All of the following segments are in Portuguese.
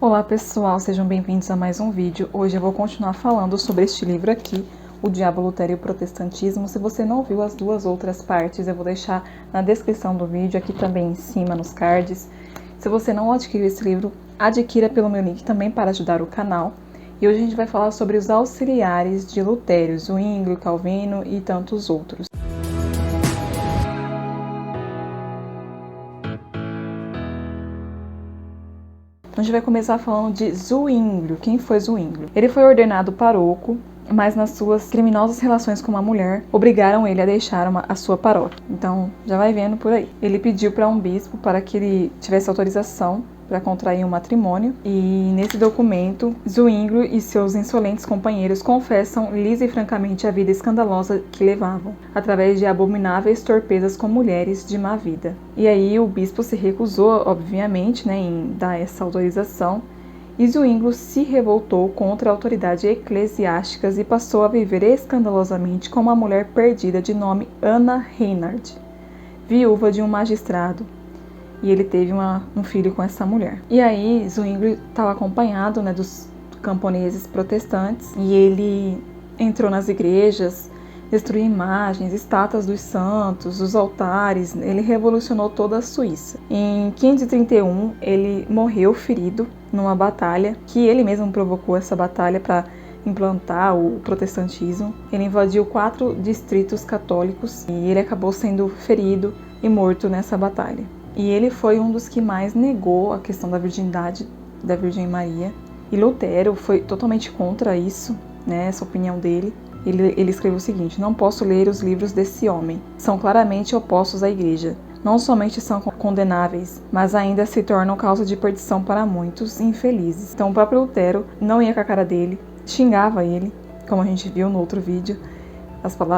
Olá pessoal, sejam bem-vindos a mais um vídeo. Hoje eu vou continuar falando sobre este livro aqui, O Diabo, Lutero e o Protestantismo. Se você não viu as duas outras partes, eu vou deixar na descrição do vídeo, aqui também em cima nos cards. Se você não adquiriu esse livro, adquira pelo meu link também para ajudar o canal. E hoje a gente vai falar sobre os auxiliares de Lutero, Zwinglio, Calvino e tantos outros. Então a gente vai começar falando de Zwinglio. Quem foi Zwinglio? Ele foi ordenado paroco, mas nas suas criminosas relações com uma mulher, obrigaram ele a deixar a sua paróquia. Então, já vai vendo por aí. Ele pediu para um bispo para que ele tivesse autorização para contrair um matrimônio, e nesse documento, Zwinglio e seus insolentes companheiros confessam lisa e francamente a vida escandalosa que levavam, através de abomináveis torpezas com mulheres de má vida. E aí o bispo se recusou, obviamente, em dar essa autorização, e Zwinglio se revoltou contra a autoridade eclesiástica e passou a viver escandalosamente com uma mulher perdida de nome Anna Reinhard, viúva de um magistrado. E ele teve um filho com essa mulher. E aí Zwinglio estava acompanhado dos camponeses protestantes, e ele entrou nas igrejas, destruiu imagens, estátuas dos santos, os altares. Ele revolucionou toda a Suíça. Em 531 ele morreu ferido numa batalha, que ele mesmo provocou essa batalha para implantar o protestantismo. Ele invadiu 4 distritos católicos e ele acabou sendo ferido e morto nessa batalha. E ele foi um dos que mais negou a questão da virgindade da Virgem Maria. E Lutero foi totalmente contra isso, essa opinião dele. Ele escreveu o seguinte: não posso ler os livros desse homem. São claramente opostos à igreja. Não somente são condenáveis, mas ainda se tornam causa de perdição para muitos infelizes. Então o próprio Lutero não ia com a cara dele, xingava ele, como a gente viu no outro vídeo.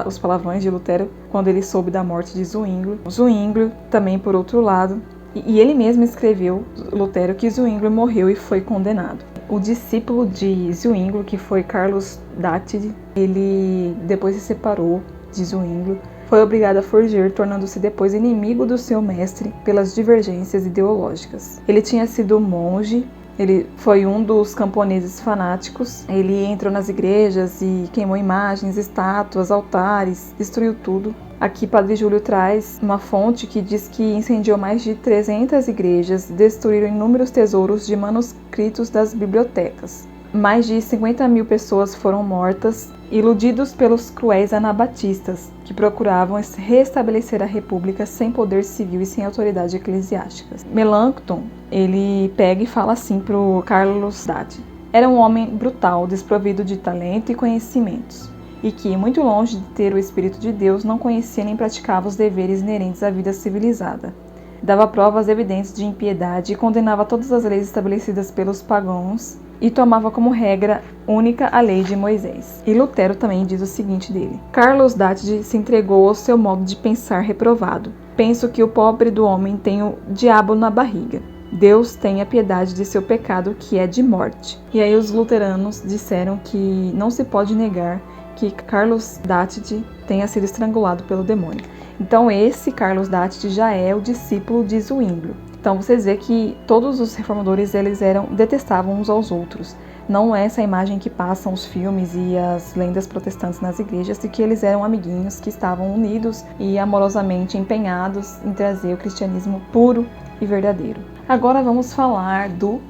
Os palavrões de Lutero quando ele soube da morte de Zwinglio. Zwinglio também, por outro lado, e ele mesmo escreveu, Lutero, que Zwinglio morreu e foi condenado. O discípulo de Zwinglio, que foi Carlos Datide, ele depois se separou de Zwinglio, foi obrigado a fugir, tornando-se depois inimigo do seu mestre pelas divergências ideológicas. Ele tinha sido monge. Ele foi um dos camponeses fanáticos. Ele entrou nas igrejas e queimou imagens, estátuas, altares, destruiu tudo. Aqui Padre Júlio traz uma fonte que diz que incendiou mais de 300 igrejas, destruíram inúmeros tesouros de manuscritos das bibliotecas. Mais de 50.000 pessoas foram mortas, iludidos pelos cruéis anabatistas, que procuravam restabelecer a república sem poder civil e sem autoridade eclesiástica. Melanchthon, ele pega e fala assim para o Carlos Datide: era um homem brutal, desprovido de talento e conhecimentos, e que, muito longe de ter o Espírito de Deus, não conhecia nem praticava os deveres inerentes à vida civilizada. Dava provas evidentes de impiedade e condenava todas as leis estabelecidas pelos pagãos, e tomava como regra única a lei de Moisés. E Lutero também diz o seguinte dele: Carlos Datide se entregou ao seu modo de pensar reprovado. Penso que o pobre do homem tem o diabo na barriga. Deus tenha piedade de seu pecado, que é de morte. E aí os luteranos disseram que não se pode negar que Carlos Datide tenha sido estrangulado pelo demônio. Então esse Carlos Datide já é o discípulo de Zwinglio. Então vocês veem que todos os reformadores detestavam uns aos outros. Não é essa imagem que passam os filmes e as lendas protestantes nas igrejas, de que eles eram amiguinhos que estavam unidos e amorosamente empenhados em trazer o cristianismo puro e verdadeiro. Agora vamos falar do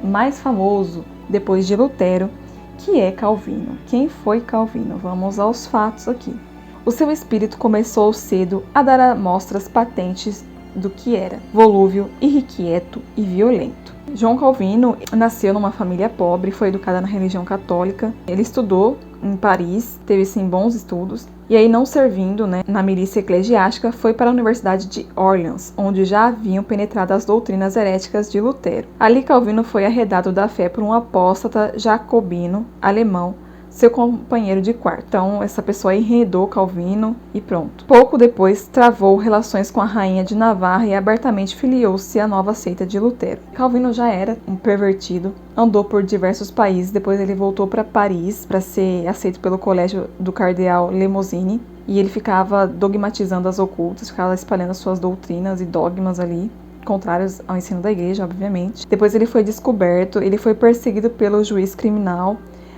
mais famoso depois de Lutero, que é Calvino. Quem foi Calvino? Vamos aos fatos aqui. O seu espírito começou cedo a dar amostras patentes do que era volúvel, irrequieto e violento. João Calvino nasceu numa família pobre, foi educado na religião católica. Ele estudou em Paris, teve sim bons estudos, e aí, não servindo na milícia eclesiástica, foi para a Universidade de Orleans, onde já haviam penetrado as doutrinas heréticas de Lutero. Ali Calvino foi arredado da fé por um apóstata jacobino alemão, seu companheiro de quarto. Então essa pessoa enredou Calvino e pronto. Pouco depois travou relações com a rainha de Navarra e abertamente filiou-se à nova seita de Lutero. Calvino já era um pervertido, andou por diversos países, depois ele voltou para Paris para ser aceito pelo colégio do cardeal Lemosine, e ele ficava dogmatizando as ocultas, ficava espalhando as suas doutrinas e dogmas ali. contrários ao ensino da igreja, obviamente. Depois ele foi descoberto, ele foi perseguido pelo juiz criminal,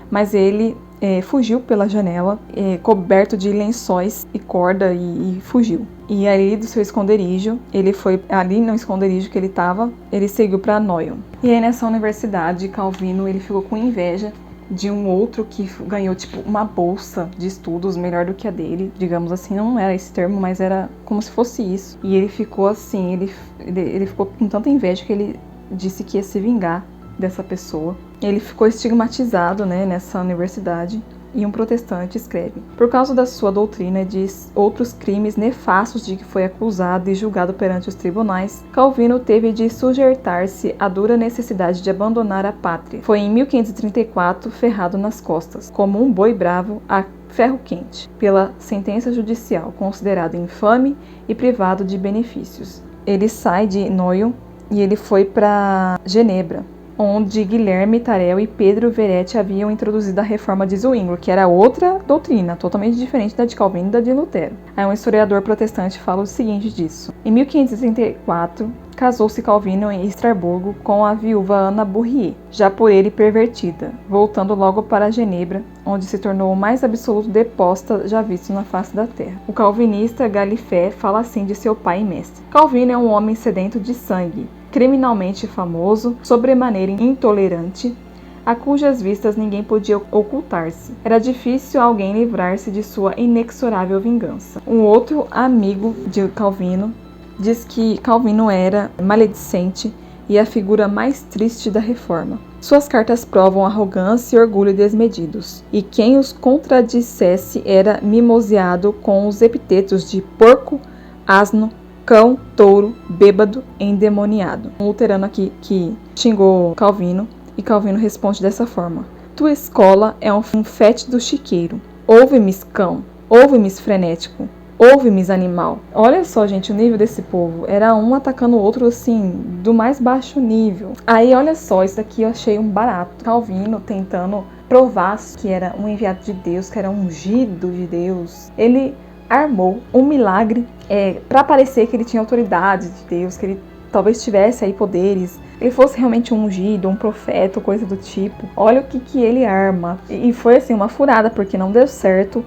mas ele fugiu pela janela, coberto de lençóis e corda, e fugiu. E ali do seu esconderijo, ele foi ali no esconderijo que ele estava, ele seguiu para Noyon. E aí nessa universidade, Calvino, ele ficou com inveja de um outro que ganhou tipo uma bolsa de estudos melhor do que a dele, digamos assim, não era esse termo, mas era como se fosse isso. E ele ficou assim, ele ficou com tanta inveja que ele disse que ia se vingar dessa pessoa. Ele ficou estigmatizado, né, nessa universidade. E um protestante escreve: por causa da sua doutrina e de outros crimes nefastos de que foi acusado e julgado perante os tribunais, Calvino teve de sujeitar-se à dura necessidade de abandonar a pátria. Foi em 1534 ferrado nas costas, como um boi bravo a ferro quente, pela sentença judicial, considerado infame e privado de benefícios. Ele sai de Noyon e ele foi para Genebra, onde Guilherme Tarel e Pedro Veretti haviam introduzido a reforma de Zwinglio, que era outra doutrina, totalmente diferente da de Calvino e da de Lutero. Aí um historiador protestante fala o seguinte disso: em 1534, casou-se Calvino em Estrasburgo com a viúva Ana Bourrier, já por ele pervertida, voltando logo para Genebra, onde se tornou o mais absoluto depósta já visto na face da terra. O calvinista Galifé fala assim de seu pai e mestre: Calvino é um homem sedento de sangue, criminalmente famoso, sobremaneira intolerante, a cujas vistas ninguém podia ocultar-se. Era difícil alguém livrar-se de sua inexorável vingança. Um outro amigo de Calvino diz que Calvino era maledicente e a figura mais triste da reforma. Suas cartas provam arrogância e orgulho desmedidos, e quem os contradissesse era mimoseado com os epitetos de porco, asno, cão, touro, bêbado, endemoniado. Um luterano aqui que xingou Calvino, e Calvino responde dessa forma: tua escola é um fétido chiqueiro. Ouve-me, cão, ouve-me, frenético, ouve-me, animal. Olha só, gente, o nível desse povo. Era um atacando o outro, assim, do mais baixo nível. Aí, olha só, isso daqui eu achei um barato. Calvino tentando provar que era um enviado de Deus, que era um ungido de Deus. Ele armou um milagre para parecer que ele tinha autoridade de Deus, que ele talvez tivesse aí poderes, ele fosse realmente um ungido, um profeta, coisa do tipo. Olha o que ele arma. E foi assim uma furada, porque não deu certo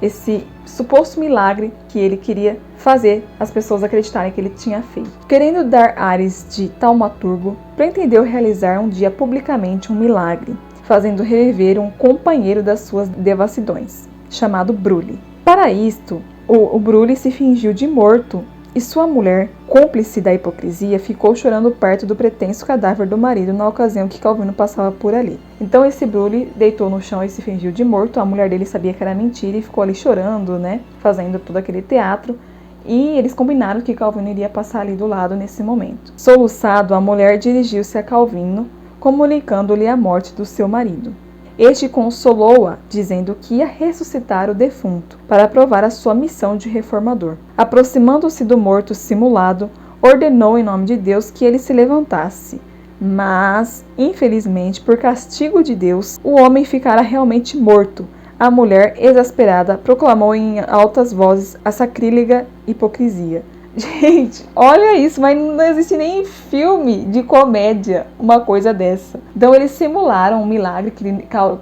esse suposto milagre que ele queria fazer as pessoas acreditarem que ele tinha feito. Querendo dar ares de taumaturgo, pretendeu realizar um dia publicamente um milagre, fazendo reviver um companheiro das suas devassidões, chamado Brully. Para isto, o Brully se fingiu de morto e sua mulher, cúmplice da hipocrisia, ficou chorando perto do pretenso cadáver do marido na ocasião que Calvino passava por ali. Então esse Brully deitou no chão e se fingiu de morto. A mulher dele sabia que era mentira e ficou ali chorando, né, fazendo todo aquele teatro. E eles combinaram que Calvino iria passar ali do lado nesse momento. Soluçado, a mulher dirigiu-se a Calvino, comunicando-lhe a morte do seu marido. Este consolou-a, dizendo que ia ressuscitar o defunto, para provar a sua missão de reformador. Aproximando-se do morto simulado, ordenou em nome de Deus que ele se levantasse. Mas, infelizmente, por castigo de Deus, o homem ficara realmente morto. A mulher, exasperada, proclamou em altas vozes a sacrílega hipocrisia. Gente, olha isso, mas não existe nem em filme de comédia uma coisa dessa. Então eles simularam um milagre que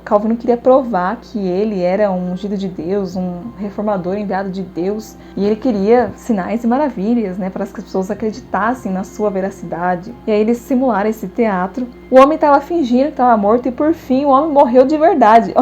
Calvino queria provar que ele era um ungido de Deus, um reformador enviado de Deus, e ele queria sinais e maravilhas, né, para que as pessoas acreditassem na sua veracidade. E aí eles simularam esse teatro. O homem estava fingindo que estava morto e por fim o homem morreu de verdade.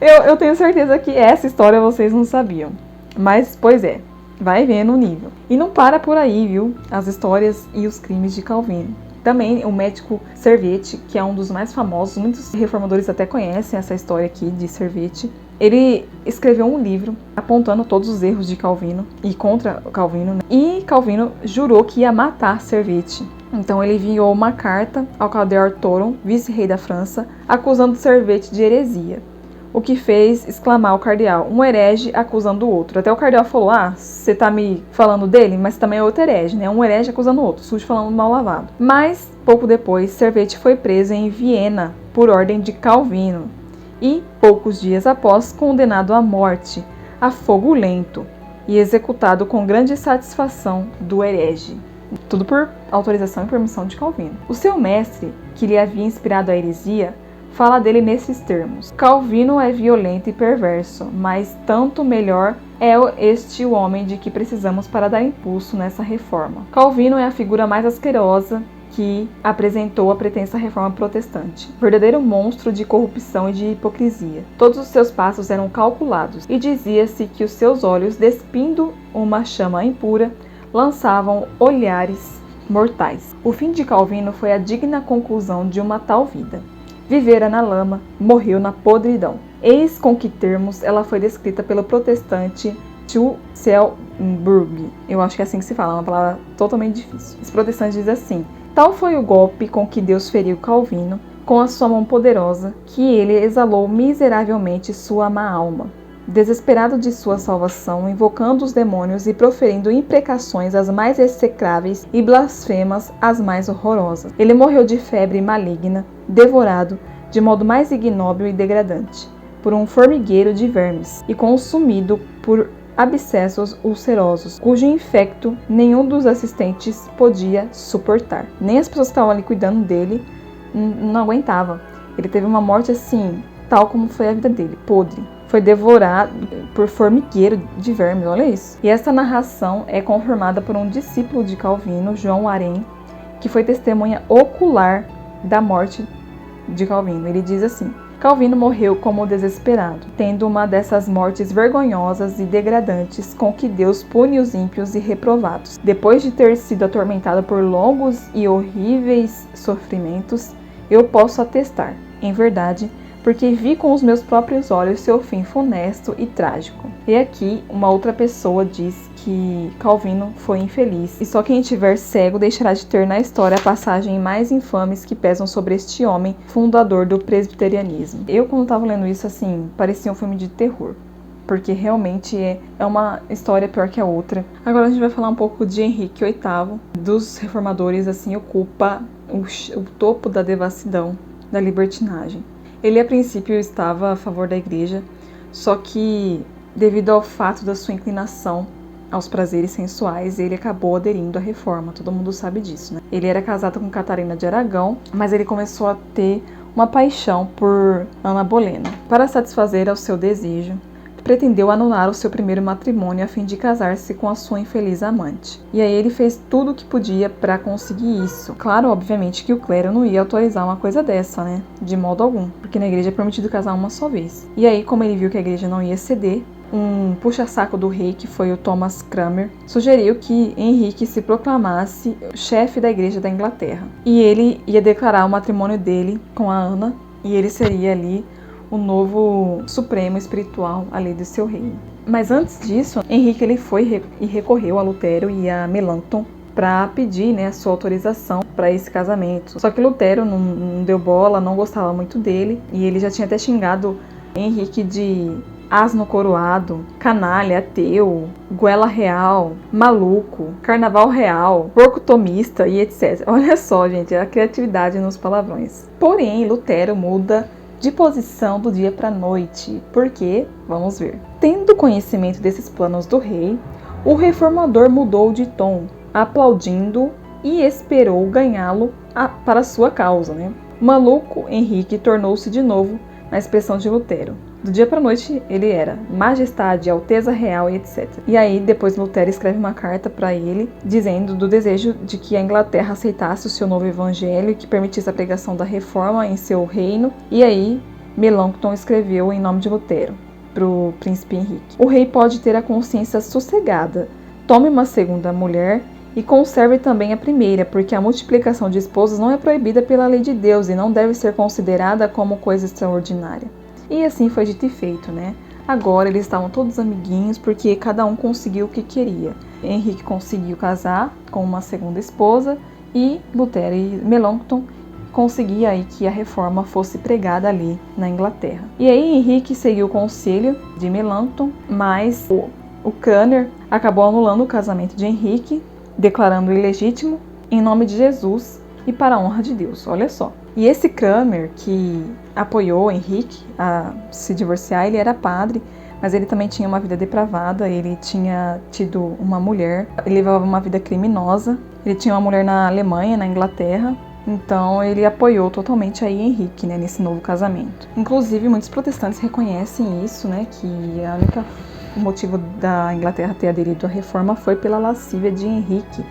Eu tenho certeza que essa história vocês não sabiam. Mas, pois é, vai vendo o nível. E não para por aí, viu? As histórias e os crimes de Calvino. Também o médico Servetti, que é um dos mais famosos, muitos reformadores até conhecem essa história aqui de Servetti. Ele escreveu um livro apontando todos os erros de Calvino e contra Calvino, né? E Calvino jurou que ia matar Servetti. Então ele enviou uma carta ao cardeal Toron, vice-rei da França, acusando Servetti de heresia. O que fez exclamar o cardeal, um herege acusando o outro. Até o cardeal falou, você tá me falando dele, mas também é outro herege, né? Um herege acusando o outro, sujo falando mal lavado. Mas, pouco depois, Servetti foi preso em Viena por ordem de Calvino. E, poucos dias após, condenado à morte, a fogo lento. e executado com grande satisfação do herege. Tudo por autorização e permissão de Calvino. O seu mestre, que lhe havia inspirado a heresia, fala dele nesses termos: Calvino é violento e perverso, mas tanto melhor é este o homem de que precisamos para dar impulso nessa reforma. Calvino é a figura mais asquerosa que apresentou a pretensa reforma protestante. Verdadeiro monstro de corrupção e de hipocrisia. Todos os seus passos eram calculados, e dizia-se que os seus olhos, despindo uma chama impura, lançavam olhares mortais. O fim de Calvino foi a digna conclusão de uma tal vida. Vivera na lama, morreu na podridão. Eis com que termos ela foi descrita pelo protestante Schellenberg. Eu acho que é assim que se fala, é uma palavra totalmente difícil. Esse protestante diz assim: tal foi o golpe com que Deus feriu Calvino, com a sua mão poderosa, que ele exalou miseravelmente sua má alma. Desesperado de sua salvação, invocando os demônios e proferindo imprecações as mais execráveis e blasfemas as mais horrorosas. Ele morreu de febre maligna, devorado, de modo mais ignóbil e degradante, por um formigueiro de vermes, e consumido por abscessos ulcerosos, cujo infecto nenhum dos assistentes podia suportar. Nem as pessoas que estavam ali cuidando dele não aguentavam. Ele teve uma morte assim, tal como foi a vida dele, podre. Foi devorado por formigueiro de vermes, olha isso. E essa narração é confirmada por um discípulo de Calvino, João Arém, que foi testemunha ocular da morte de Calvino. Ele diz assim: Calvino morreu como desesperado, tendo uma dessas mortes vergonhosas e degradantes com que Deus pune os ímpios e reprovados. Depois de ter sido atormentado por longos e horríveis sofrimentos, eu posso atestar, em verdade, porque vi com os meus próprios olhos seu fim funesto e trágico. E aqui, uma outra pessoa diz que Calvino foi infeliz, e só quem estiver cego deixará de ter na história a passagem mais infames que pesam sobre este homem, fundador do presbiterianismo. Eu, quando estava lendo isso, assim, parecia um filme de terror, porque realmente é uma história pior que a outra. Agora a gente vai falar um pouco de Henrique VIII, dos reformadores, assim, ocupa o topo da devassidão, da libertinagem. Ele, a princípio, estava a favor da igreja, só que, devido ao fato da sua inclinação aos prazeres sensuais, ele acabou aderindo à reforma. Todo mundo sabe disso, né? Ele era casado com Catarina de Aragão, mas ele começou a ter uma paixão por Ana Bolena. Para satisfazer ao seu desejo, pretendeu anular o seu primeiro matrimônio a fim de casar-se com a sua infeliz amante. E aí ele fez tudo o que podia para conseguir isso. Claro, obviamente, que o clero não ia autorizar uma coisa dessa, né? De modo algum, porque na igreja é permitido casar uma só vez. E aí, como ele viu que a igreja não ia ceder, um puxa-saco do rei, que foi o Thomas Cranmer, sugeriu que Henrique se proclamasse chefe da igreja da Inglaterra. E ele ia declarar o matrimônio dele com a Ana, e ele seria ali o novo supremo espiritual ali do seu reino. Mas antes disso, Henrique ele foi e recorreu a Lutero e a Melanchthon para pedir, né, a sua autorização para esse casamento. Só que Lutero não deu bola, não gostava muito dele, e ele já tinha até xingado Henrique de asno coroado, canalha, ateu, goela real, maluco, carnaval real, porco tomista e etc. Olha só, gente, a criatividade nos palavrões. Porém, Lutero muda de posição do dia para a noite. Por quê? Vamos ver. Tendo conhecimento desses planos do rei, o reformador mudou de tom, aplaudindo e esperou ganhá-lo para sua causa, né? O maluco Henrique tornou-se de novo na expressão de Lutero. Do dia para a noite ele era majestade, alteza real e etc. E aí depois Lutero escreve uma carta para ele dizendo do desejo de que a Inglaterra aceitasse o seu novo evangelho e que permitisse a pregação da reforma em seu reino. E aí Melanchthon escreveu em nome de Lutero para o príncipe Henrique: o rei pode ter a consciência sossegada, tome uma segunda mulher e conserve também a primeira, porque a multiplicação de esposas não é proibida pela lei de Deus e não deve ser considerada como coisa extraordinária. E assim foi dito e feito, né? Agora eles estavam todos amiguinhos porque cada um conseguiu o que queria. Henrique conseguiu casar com uma segunda esposa e Lutero e Melanchthon conseguiam aí que a reforma fosse pregada ali na Inglaterra. E aí Henrique seguiu o conselho de Melanchthon, mas o Cranmer acabou anulando o casamento de Henrique, declarando ilegítimo em nome de Jesus e para a honra de Deus. Olha só. E esse Cranmer, que apoiou Henrique a se divorciar, ele era padre, mas ele também tinha uma vida depravada, ele tinha tido uma mulher, ele levava uma vida criminosa, ele tinha uma mulher na Alemanha, na Inglaterra, então ele apoiou totalmente aí Henrique, né, nesse novo casamento. Inclusive, muitos protestantes reconhecem isso, né, que o motivo da Inglaterra ter aderido à reforma foi pela lascívia de Henrique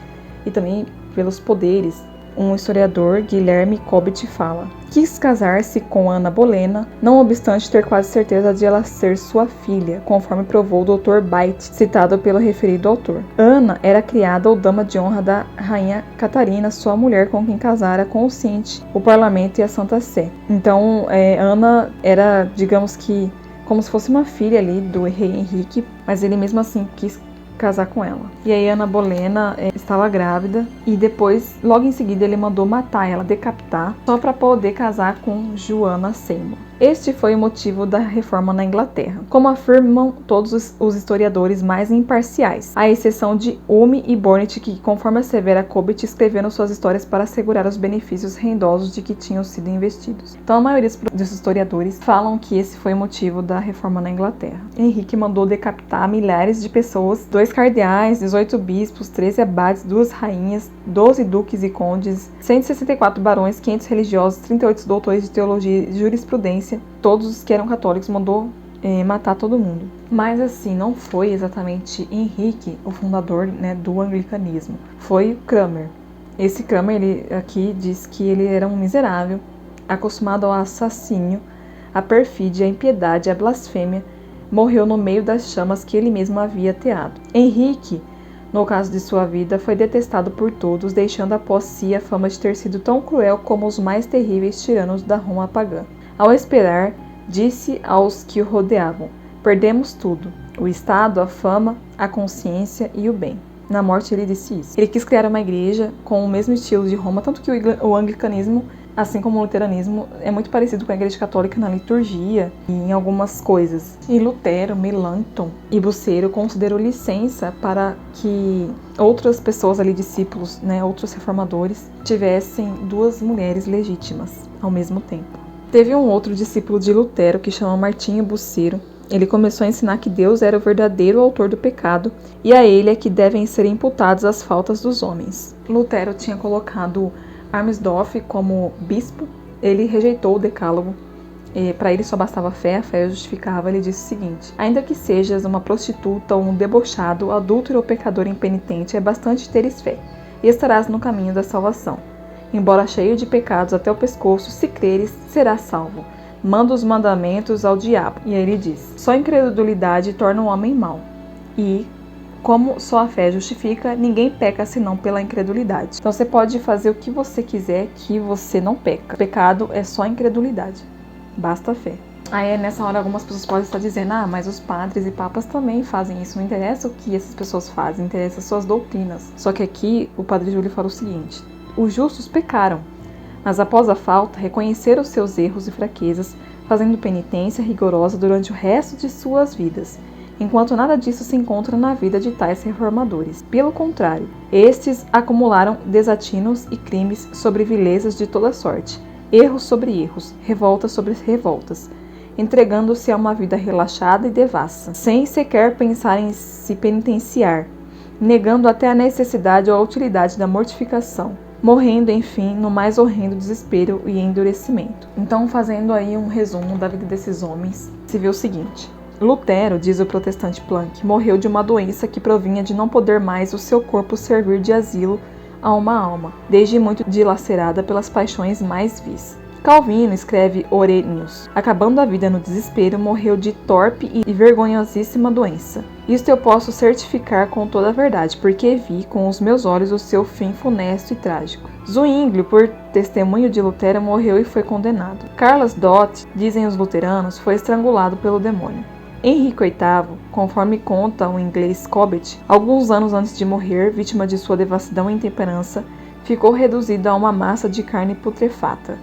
e também pelos poderes. Um historiador, Guilherme Cobbett, fala: quis casar-se com Ana Bolena, não obstante ter quase certeza de ela ser sua filha, conforme provou o Dr. Byte, citado pelo referido autor. Ana era criada ou dama de honra da rainha Catarina, sua mulher, com quem casara consciente o parlamento e a Santa Sé. Então, Ana era, digamos que, como se fosse uma filha ali do rei Henrique, mas ele mesmo assim quis casar com ela. E aí Ana Bolena estava grávida e depois, logo em seguida, ele mandou matar ela, decapitar, só para poder casar com Joana Seymour. Este foi o motivo da reforma na Inglaterra, como afirmam todos os historiadores mais imparciais, à exceção de Hume e Bonnet, que, conforme assevera Cobbett, escreveram suas histórias para assegurar os benefícios rendosos de que tinham sido investidos. Então, a maioria dos historiadores falam que esse foi o motivo da reforma na Inglaterra. Henrique mandou decapitar milhares de pessoas, 2 cardeais, 18 bispos, 13 abades, 2 rainhas, 12 duques e condes, 164 barões, 500 religiosos, 38 doutores de teologia e jurisprudência. Todos os que eram católicos, mandou matar todo mundo. Mas assim, não foi exatamente Henrique o fundador, né, do anglicanismo. Foi Cranmer. Esse Cranmer, ele aqui diz que ele era um miserável, acostumado ao assassínio, à perfídia, à impiedade, à blasfêmia. Morreu no meio das chamas que ele mesmo havia ateado. Henrique, no caso de sua vida, foi detestado por todos, deixando após si a fama de ter sido tão cruel como os mais terríveis tiranos da Roma pagã. Ao esperar, disse aos que o rodeavam: perdemos tudo, o Estado, a fama, a consciência e o bem. Na morte ele disse isso. Ele quis criar uma igreja com o mesmo estilo de Roma, tanto que o anglicanismo, assim como o luteranismo, é muito parecido com a igreja católica na liturgia e em algumas coisas. E Lutero, Melanchthon e Bucer considerou licença para que outras pessoas ali, discípulos, né, outros reformadores, tivessem 2 mulheres legítimas ao mesmo tempo. Teve um outro discípulo de Lutero que chama Martinho Bucer. Ele começou a ensinar que Deus era o verdadeiro autor do pecado e a ele é que devem ser imputadas as faltas dos homens. Lutero tinha colocado Armsdorf como bispo. Ele rejeitou o decálogo. Para ele só bastava fé, a fé justificava. Ele disse o seguinte: ainda que sejas uma prostituta ou um debochado, adúltero ou pecador impenitente, é bastante teres fé, e estarás no caminho da salvação. Embora cheio de pecados até o pescoço, se creres, serás salvo. Manda os mandamentos ao diabo. E aí ele diz: só incredulidade torna o homem mau. E, como só a fé justifica, ninguém peca senão pela incredulidade. Então você pode fazer o que você quiser, que você não peca. O pecado é só incredulidade. Basta a fé. Aí nessa hora algumas pessoas podem estar dizendo: mas os padres e papas também fazem isso. Não interessa o que essas pessoas fazem, interessa as suas doutrinas. Só que aqui o padre Júlio fala o seguinte: os justos pecaram, mas após a falta, reconheceram os seus erros e fraquezas, fazendo penitência rigorosa durante o resto de suas vidas, enquanto nada disso se encontra na vida de tais reformadores. Pelo contrário, estes acumularam desatinos e crimes sobre vilezas de toda sorte, erros sobre erros, revoltas sobre revoltas, entregando-se a uma vida relaxada e devassa, sem sequer pensar em se penitenciar, negando até a necessidade ou a utilidade da mortificação, morrendo, enfim, no mais horrendo desespero e endurecimento. Então, fazendo aí um resumo da vida desses homens, se vê o seguinte: Lutero, diz o protestante Planck, morreu de uma doença que provinha de não poder mais o seu corpo servir de asilo a uma alma, desde muito dilacerada pelas paixões mais vis. Calvino, escreve Orenius, acabando a vida no desespero, morreu de torpe e vergonhosíssima doença. Isto eu posso certificar com toda a verdade, porque vi com os meus olhos o seu fim funesto e trágico. Zwinglio, por testemunho de Lutero, morreu e foi condenado. Carlos Dott, dizem os luteranos, foi estrangulado pelo demônio. Henrique VIII, conforme conta o inglês Cobbett, alguns anos antes de morrer, vítima de sua devassidão e intemperança, ficou reduzido a uma massa de carne putrefata.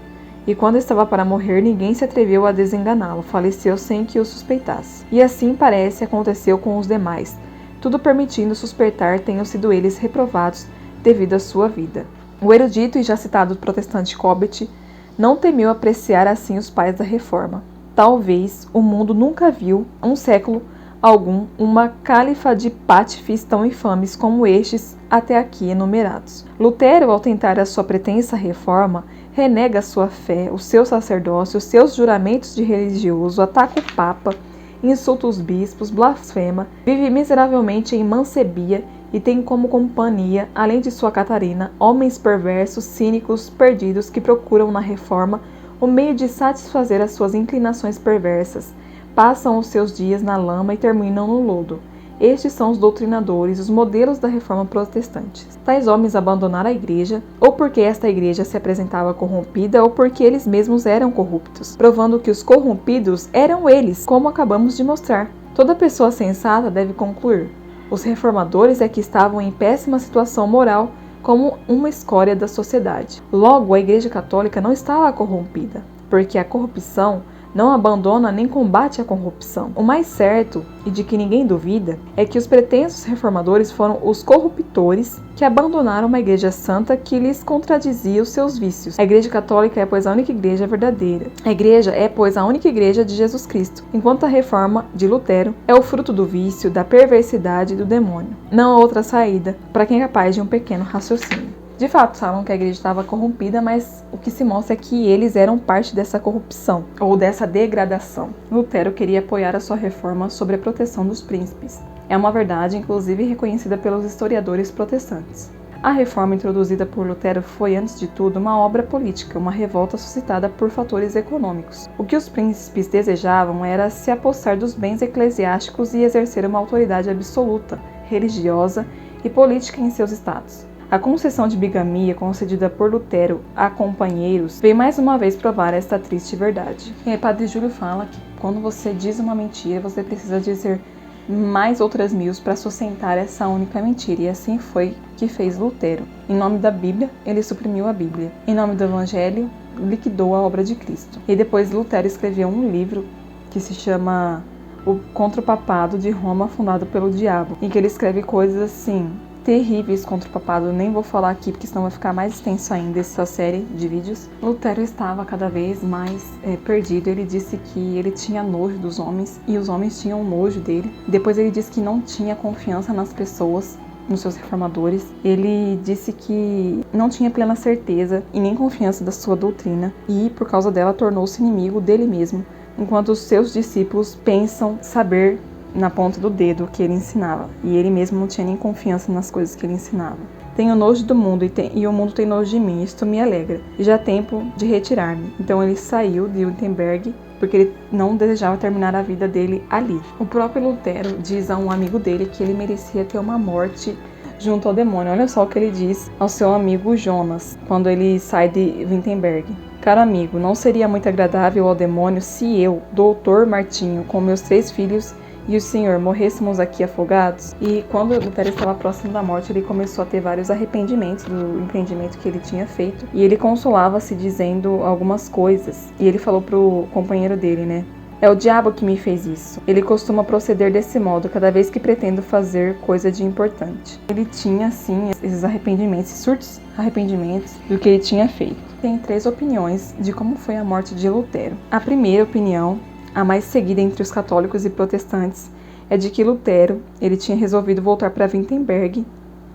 E quando estava para morrer, ninguém se atreveu a desenganá-lo, faleceu sem que o suspeitasse. E assim parece aconteceu com os demais, tudo permitindo suspeitar tenham sido eles reprovados devido à sua vida. O erudito e já citado protestante Cobbett não temeu apreciar assim os pais da reforma. Talvez o mundo nunca viu, um século, algum uma cálifa de pátifes tão infames como estes até aqui enumerados. Lutero, ao tentar a sua pretensa reforma, renega sua fé, o seu sacerdócio, os seus juramentos de religioso, ataca o Papa, insulta os bispos, blasfema, vive miseravelmente em mancebia e tem como companhia, além de sua Catarina, homens perversos, cínicos, perdidos que procuram na reforma o meio de satisfazer as suas inclinações perversas. Passam os seus dias na lama e terminam no lodo. Estes são os doutrinadores, os modelos da reforma protestante. Tais homens abandonaram a igreja, ou porque esta igreja se apresentava corrompida, ou porque eles mesmos eram corruptos, provando que os corrompidos eram eles, como acabamos de mostrar. Toda pessoa sensata deve concluir: os reformadores é que estavam em péssima situação moral, como uma escória da sociedade. Logo, a Igreja Católica não estava corrompida, porque a corrupção não abandona nem combate a corrupção. O mais certo, e de que ninguém duvida, é que os pretensos reformadores foram os corruptores que abandonaram uma igreja santa que lhes contradizia os seus vícios. A Igreja Católica é, pois, a única igreja verdadeira. A igreja é, pois, a única igreja de Jesus Cristo, enquanto a reforma de Lutero é o fruto do vício, da perversidade e do demônio. Não há outra saída para quem é capaz de um pequeno raciocínio. De fato, falam que a igreja estava corrompida, mas o que se mostra é que eles eram parte dessa corrupção, ou dessa degradação. Lutero queria apoiar a sua reforma sobre a proteção dos príncipes. É uma verdade, inclusive, reconhecida pelos historiadores protestantes. A reforma introduzida por Lutero foi, antes de tudo, uma obra política, uma revolta suscitada por fatores econômicos. O que os príncipes desejavam era se apossar dos bens eclesiásticos e exercer uma autoridade absoluta, religiosa e política em seus estados. A concessão de bigamia concedida por Lutero a companheiros veio mais uma vez provar esta triste verdade. E Padre Júlio fala que quando você diz uma mentira, você precisa dizer mais outras 1000 para sustentar essa única mentira. E assim foi que fez Lutero. Em nome da Bíblia, ele suprimiu a Bíblia. Em nome do Evangelho, liquidou a obra de Cristo. E depois Lutero escreveu um livro que se chama O Contra o Papado de Roma, fundado pelo diabo, em que ele escreve coisas assim terríveis contra o papado. Eu nem vou falar aqui porque senão vai ficar mais extenso ainda essa série de vídeos. Lutero estava cada vez mais perdido. Ele disse que ele tinha nojo dos homens e os homens tinham nojo dele. Depois ele disse que não tinha confiança nas pessoas, nos seus reformadores. Ele disse que não tinha plena certeza e nem confiança da sua doutrina e por causa dela tornou-se inimigo dele mesmo, enquanto os seus discípulos pensam saber na ponta do dedo o que ele ensinava, e ele mesmo não tinha nem confiança nas coisas que ele ensinava. Tenho nojo do mundo e o mundo tem nojo de mim, isto me alegra, e já é tempo de retirar-me. Então ele saiu de Wittenberg porque ele não desejava terminar a vida dele ali. O próprio Lutero diz a um amigo dele que ele merecia ter uma morte junto ao demônio. Olha só o que ele diz ao seu amigo Jonas, quando ele sai de Wittenberg. Caro amigo, não seria muito agradável ao demônio se eu, doutor Martinho, com meus 3 filhos e o senhor morrêssemos aqui afogados? E quando Lutero estava próximo da morte, ele começou a ter vários arrependimentos do empreendimento que ele tinha feito. E ele consolava-se dizendo algumas coisas. E ele falou pro companheiro dele, né? É o diabo que me fez isso. Ele costuma proceder desse modo cada vez que pretendo fazer coisa de importante. Ele tinha, sim, esses arrependimentos, esses surtos arrependimentos do que ele tinha feito. Tem 3 opiniões de como foi a morte de Lutero. A primeira opinião, a mais seguida entre os católicos e protestantes, é de que Lutero ele tinha resolvido voltar para Wittenberg,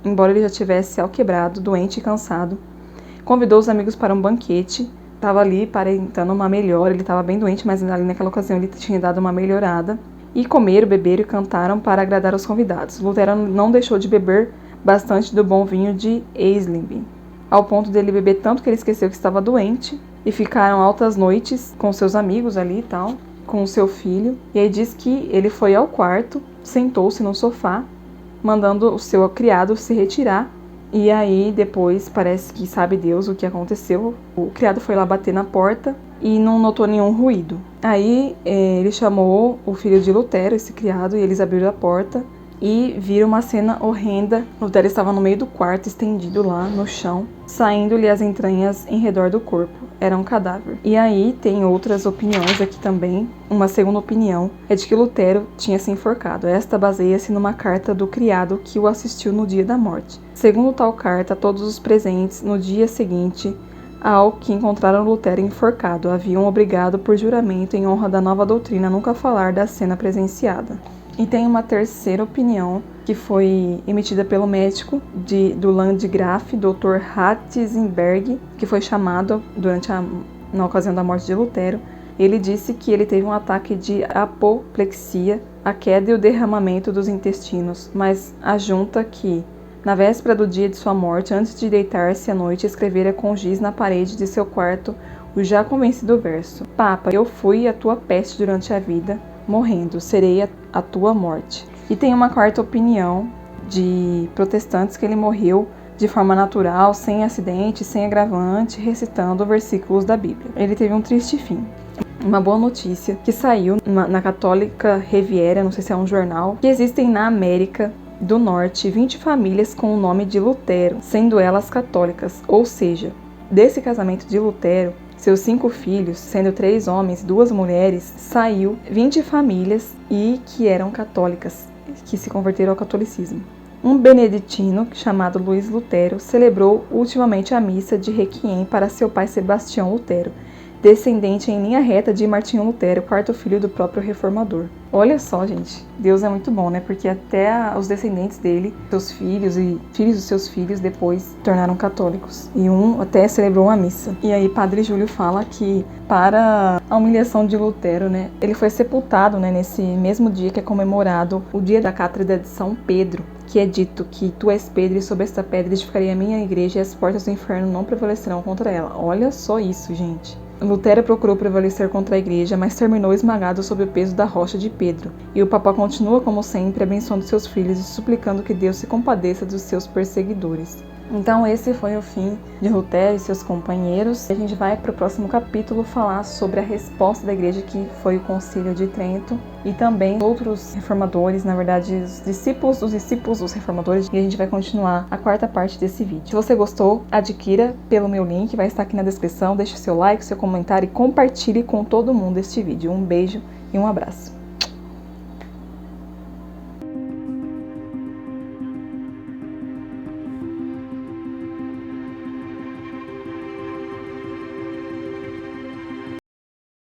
embora ele já tivesse alquebrado, doente e cansado. Convidou os amigos para um banquete, estava ali aparentando uma melhora, ele estava bem doente, mas ali naquela ocasião ele tinha dado uma melhorada. E comeram, beberam e cantaram para agradar os convidados. Lutero não deixou de beber bastante do bom vinho de Eisleben, ao ponto dele beber tanto que ele esqueceu que estava doente, e ficaram altas noites com seus amigos ali e tal, com o seu filho. E aí diz que ele foi ao quarto, sentou-se no sofá, mandando o seu criado se retirar. E aí depois parece que sabe Deus o que aconteceu. O criado foi lá bater na porta e não notou nenhum ruído. Aí ele chamou o filho de Lutero, esse criado, e eles abriram a porta e viram uma cena horrenda. Lutero estava no meio do quarto, estendido lá no chão, saindo-lhe as entranhas em redor do corpo. Era um cadáver. E aí tem outras opiniões aqui também. Uma segunda opinião é de que Lutero tinha se enforcado. Esta baseia-se numa carta do criado que o assistiu no dia da morte. Segundo tal carta, todos os presentes, no dia seguinte ao que encontraram Lutero enforcado, haviam obrigado por juramento em honra da nova doutrina nunca falar da cena presenciada. E tem uma terceira opinião que foi emitida pelo médico do Landgraf, Dr. Ratzenberg, que foi chamado na ocasião da morte de Lutero. Ele disse que ele teve um ataque de apoplexia, a queda e o derramamento dos intestinos, mas ajunta que, na véspera do dia de sua morte, antes de deitar-se à noite, escrevera com giz na parede de seu quarto o já convencido verso: Papa, eu fui a tua peste durante a vida, morrendo, serei a tua morte. E tem uma quarta opinião de protestantes que ele morreu de forma natural, sem acidente, sem agravante, recitando versículos da Bíblia. Ele teve um triste fim. Uma boa notícia que saiu na Católica Riviera, não sei se é um jornal, que existem na América do Norte 20 famílias com o nome de Lutero, sendo elas católicas. Ou seja, desse casamento de Lutero, seus 5 filhos, sendo 3 homens e 2 mulheres, saiu 20 famílias e que eram católicas, que se converteram ao catolicismo. Um beneditino, chamado Luiz Lutero, celebrou ultimamente a missa de Requiem para seu pai Sebastião Lutero, descendente em linha reta de Martinho Lutero, 4º filho do próprio reformador. Olha só, gente, Deus é muito bom, né? Porque até os descendentes dele, seus filhos e filhos dos seus filhos, depois se tornaram católicos. E um até celebrou uma missa. E aí Padre Júlio fala que, para a humilhação de Lutero, né, ele foi sepultado, né, nesse mesmo dia que é comemorado o dia da cátedra de São Pedro, que é dito que tu és Pedro e sobre esta pedra edificarei a minha igreja e as portas do inferno não prevalecerão contra ela. Olha só isso, gente. Lutero procurou prevalecer contra a igreja, mas terminou esmagado sob o peso da rocha de Pedro. E o Papa continua, como sempre, abençoando seus filhos e suplicando que Deus se compadeça dos seus perseguidores. Então esse foi o fim de Lutero e seus companheiros. A gente vai para o próximo capítulo falar sobre a resposta da igreja, que foi o Concílio de Trento, e também outros reformadores, na verdade os discípulos dos reformadores, e a gente vai continuar a 4ª parte desse vídeo. Se você gostou, adquira pelo meu link, vai estar aqui na descrição, deixe seu like, seu comentário e compartilhe com todo mundo este vídeo. Um beijo e um abraço.